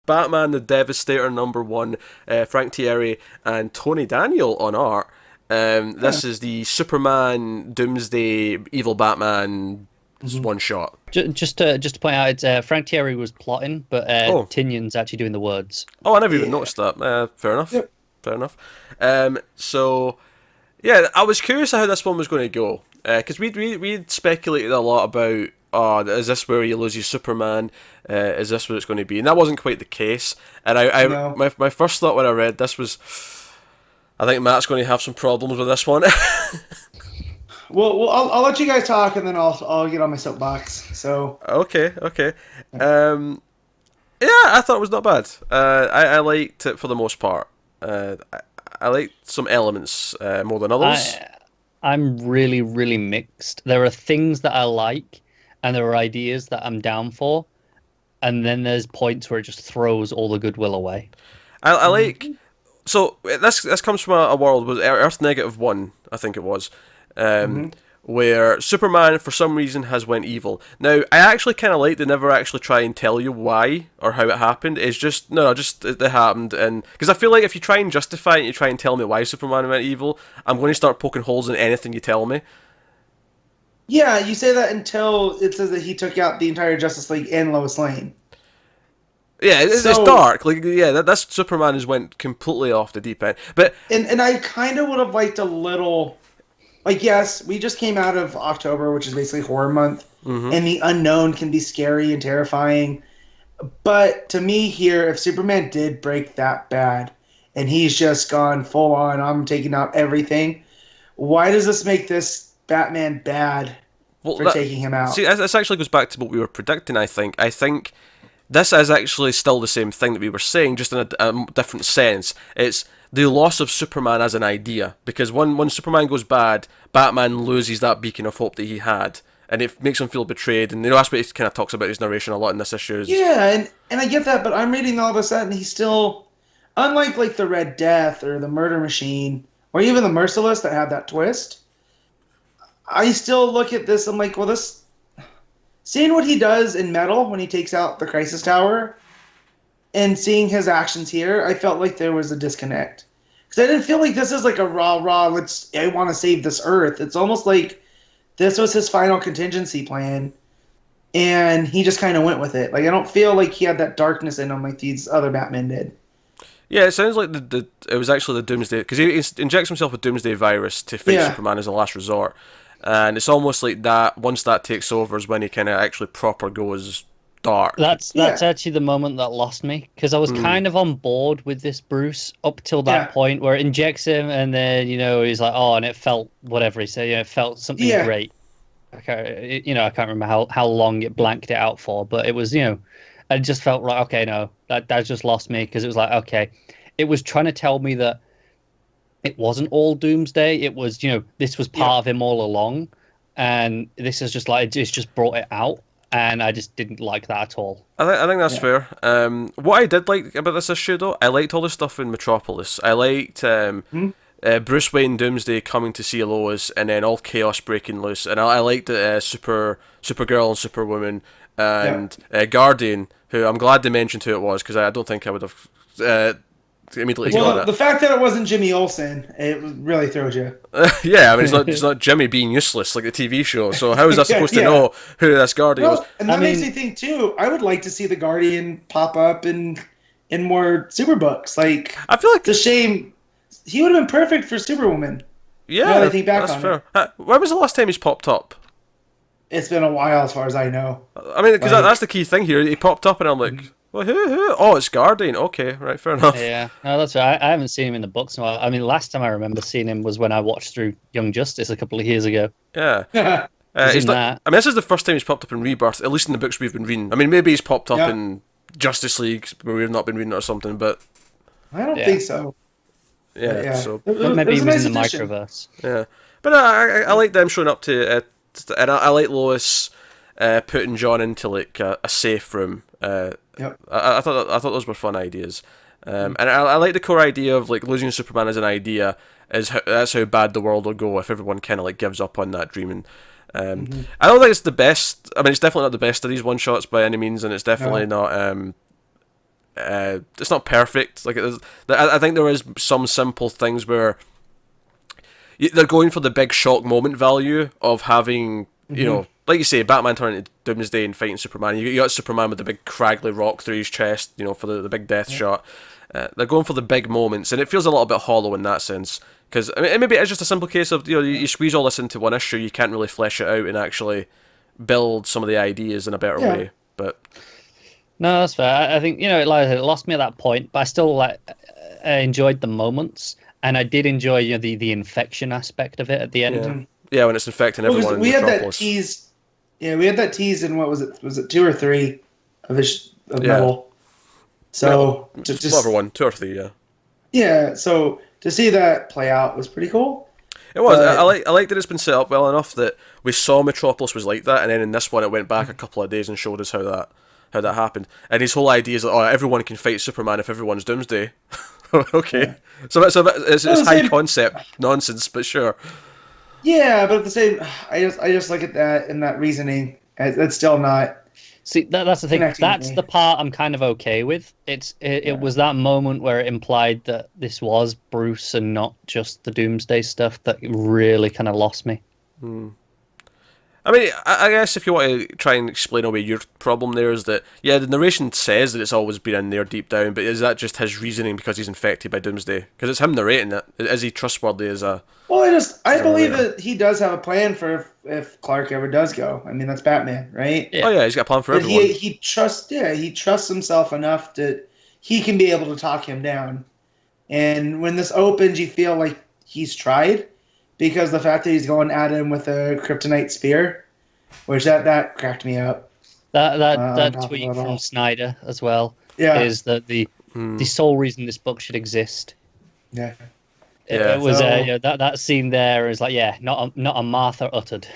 Batman the Devastator #1, Frank Thierry and Tony Daniel on art. Yeah. This is the Superman Doomsday Evil Batman Hmm. one shot. Just to point out, it's Frank Thierry was plotting, but Oh, Tynion's actually doing the words. oh, I never even Yeah. noticed that. Fair enough. Yep. Fair enough. So yeah, I was curious how this one was going to go because we'd speculated a lot about. Oh, is this where he loses Superman? Is this what it's going to be? And that wasn't quite the case. And No. my first thought when I read this was, I think Matt's going to have some problems with this one. Well, I'll let you guys talk, and then I'll get on my soapbox. So. Okay, okay. Yeah, I thought it was not bad. I liked it for the most part. I liked some elements more than others. I'm really, really mixed. There are things that I like, and there are ideas that I'm down for, and then there's points where it just throws all the goodwill away. I like. So this comes from a world with Earth -1, I think it was, um, Hmm. where Superman for some reason has went evil. Now I actually kind of like they never actually try and tell you why or how it happened. It's just no, just it happened, and because I feel like if you try and justify it, and you try and tell me why Superman went evil, I'm going to start poking holes in anything you tell me. Yeah, you say that until it says that he took out the entire Justice League and Lois Lane. Yeah, it's So, dark. Like yeah, that's Superman has went completely off the deep end. But and I kind of would have liked a little, like, yes, we just came out of October, which is basically horror month, mhm. and the unknown can be scary and terrifying. But to me here, if Superman did break that bad, and he's just gone full on, I'm taking out everything. Why does this make this Batman bad Well, for taking him see, out? this actually goes back to what we were predicting. I think this is actually still the same thing that we were saying, just in a different sense. It's the loss of Superman as an idea, because when Superman goes bad, Batman loses that beacon of hope that he had, and it makes him feel betrayed. And that's what he kind of talks about his narration a lot in this issue. Yeah, and I get that, but I'm reading all of a sudden he's still, unlike like the Red Death or the Murder Machine or even the Merciless that had that twist. I still look at this. I'm like, well, this seeing what he does in Metal when he takes out the Crisis Tower and seeing his actions here, I felt like there was a disconnect because I didn't feel like this is like a raw. I want to save this Earth. It's almost like this was his final contingency plan, and he just kind of went with it. Like I don't feel like he had that darkness in him like these other Batmen did. Yeah, it sounds like it was actually the Doomsday, because he injects himself with Doomsday virus to fight Yeah, Superman as a last resort, and it's almost like that. Once that takes over, is when he kind of actually proper goes dark. That's yeah, actually the moment that lost me because I was Mm. kind of on board with this Bruce up till that yeah, point where it injects him and then he's like, oh, and it felt whatever he said, it felt something yeah. great. I can't remember how long it blanked it out for, but it was I just felt like, okay, no, that just lost me because it was like, okay, it was trying to tell me that it wasn't all Doomsday. It was this was Yeah. part of him all along, and this is just like it's just brought it out, and I just didn't like that at all. I think that's Yeah. fair. What I did like about this issue, though, I liked all the stuff in Metropolis. I liked Hmm? Bruce Wayne Doomsday coming to see Lois, and then all chaos breaking loose. And I liked Supergirl and Superwoman Yeah. and Guardian, who I'm glad they mentioned who it was, because I don't think I would have immediately got Well, the fact that it wasn't Jimmy Olsen, it really throws you. it. Yeah, I mean it's not Jimmy being useless like the TV show. So how is I supposed to Yeah. know who this Guardian was? Well, and I that makes mean, me think too. I would like to see the Guardian pop up in more super books. Like I feel like it's a shame he would have been perfect for Superwoman. yeah, Now that I think back that's on fair. it, When was the last time he's popped up? it's been a while as far as I know. I mean, because Like, that's the key thing here. He popped up, and I'm like, well, who? Oh, it's Guardian. Okay, right, fair enough. yeah, no, that's right. I haven't seen him in the books in a while. I mean, last time I remember seeing him was when I watched through Young Justice a couple of years ago. Yeah. yeah, He's He's in not, that. I mean, this is the first time he's popped up in Rebirth, at least in the books we've been reading. I mean, maybe he's popped up in Justice League where we've not been reading it or something, but I don't Yeah. think so. yeah. Yeah, So But it maybe he a was nice in the addition. microverse. yeah, but I like them showing up and I like Lois putting John into like a safe room. Yep. I thought those were fun ideas. And I like the core idea of like losing Superman as an idea that's how bad the world will go if everyone kind of like gives up on that dream. And I don't think it's the best. I mean, it's definitely not the best of these one shots by any means, and it's definitely not it's not perfect. Like I think there is some simple things where they're going for the big shock moment value of having, you know, like you say, Batman turning into Doomsday and fighting Superman. You got Superman with the big craggly rock through his chest, you know, for the big death shot. They're going for the big moments, and it feels a little bit hollow in that sense. Because I mean, maybe it's just a simple case of, you know, you squeeze all this into one issue, you can't really flesh it out and actually build some of the ideas in a better way. But no, that's fair. I think, you know, it lost me at that point, but I still I enjoyed the moments, and I did enjoy, you know, the infection aspect of it at the end. Yeah, when it's infecting everyone. We in had Metropolis. that tease. Yeah, we had that tease in what was it? Was it 2 or 3 of Metal? So whatever one, 2 or 3, yeah. Yeah, so to see that play out was pretty cool. It was. I like that it's been set up well enough that we saw Metropolis was like that, and then in this one it went back a couple of days and showed us how that happened. And his whole idea is that everyone can fight Superman if everyone's Doomsday. Okay, yeah. So it's high concept nonsense, but sure. Yeah, but at the same, I just look at that and that reasoning. It's still not. See, that's the thing. That's the part I'm kind of okay with. It was that moment where it implied that this was Bruce and not just the Doomsday stuff that really kind of lost me. I mean, I guess if you want to try and explain away your problem there is that, yeah, the narration says that it's always been in there deep down, but is that just his reasoning because he's infected by Doomsday? Because it's him narrating it. Is he trustworthy as a... Well, I believe that he does have a plan for if Clark ever does go. I mean, that's Batman, right? Yeah. Oh yeah, he's got a plan for everyone. He trusts himself enough that he can be able to talk him down. And when this opens, you feel like he's tried, because the fact that he's going at him with a kryptonite spear, which that cracked me up. That tweet from Snyder as well is that the sole reason this book should exist. Yeah. It was that scene there is like, not a Martha uttered.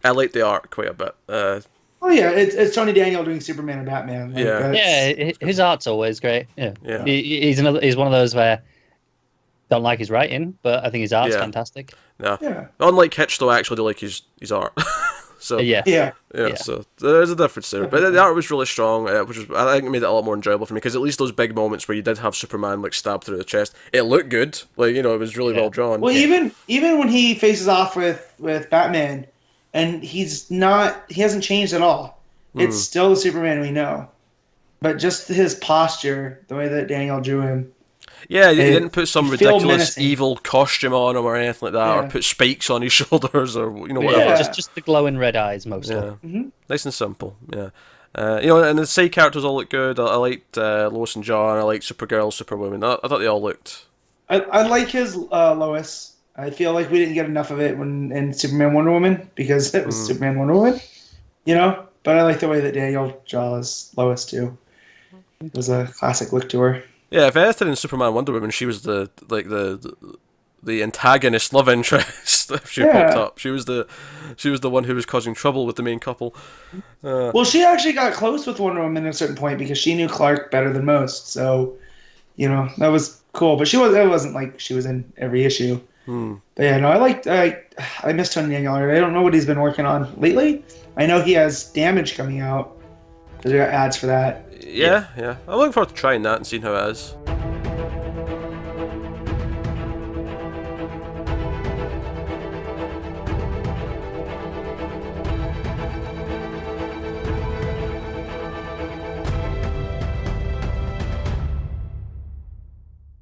I like the art quite a bit. Oh yeah, it's Tony Daniel doing Superman and Batman. His art's always great. Yeah. He's one of those where don't like his writing, but I think his art's fantastic. Yeah. Unlike Hitch, though, I actually do like his art. So yeah. So there's a difference there, but the art was really strong, which was, I think, made it a lot more enjoyable for me, because at least those big moments where you did have Superman like stabbed through the chest, it looked good. Like, you know, it was really well drawn. Well, even when he faces off with Batman, and he hasn't changed at all. It's still the Superman we know, but just his posture, the way that Daniel drew him. Yeah, he didn't put some ridiculous evil costume on him or anything like that, or put spikes on his shoulders, or whatever. Yeah, just the glowing red eyes mostly. Yeah. Nice and simple. Yeah, and the side characters all look good. I liked Lois and John. I liked Supergirl, Superwoman. I thought they all looked. I like his Lois. I feel like we didn't get enough of it in Superman Wonder Woman, because it was Superman Wonder Woman, But I like the way that Daniel draws Lois too. It was a classic look to her. Yeah, if anything in Superman Wonder Woman, she was the antagonist love interest. If she popped up, she was the one who was causing trouble with the main couple. Well, she actually got close with Wonder Woman at a certain point, because she knew Clark better than most. So, that was cool. But it wasn't like she was in every issue. But yeah, no, I miss Tony Daniel. I don't know what he's been working on lately. I know he has Damage coming out, because we got ads for that. Yeah. I'm looking forward to trying that and seeing how it is.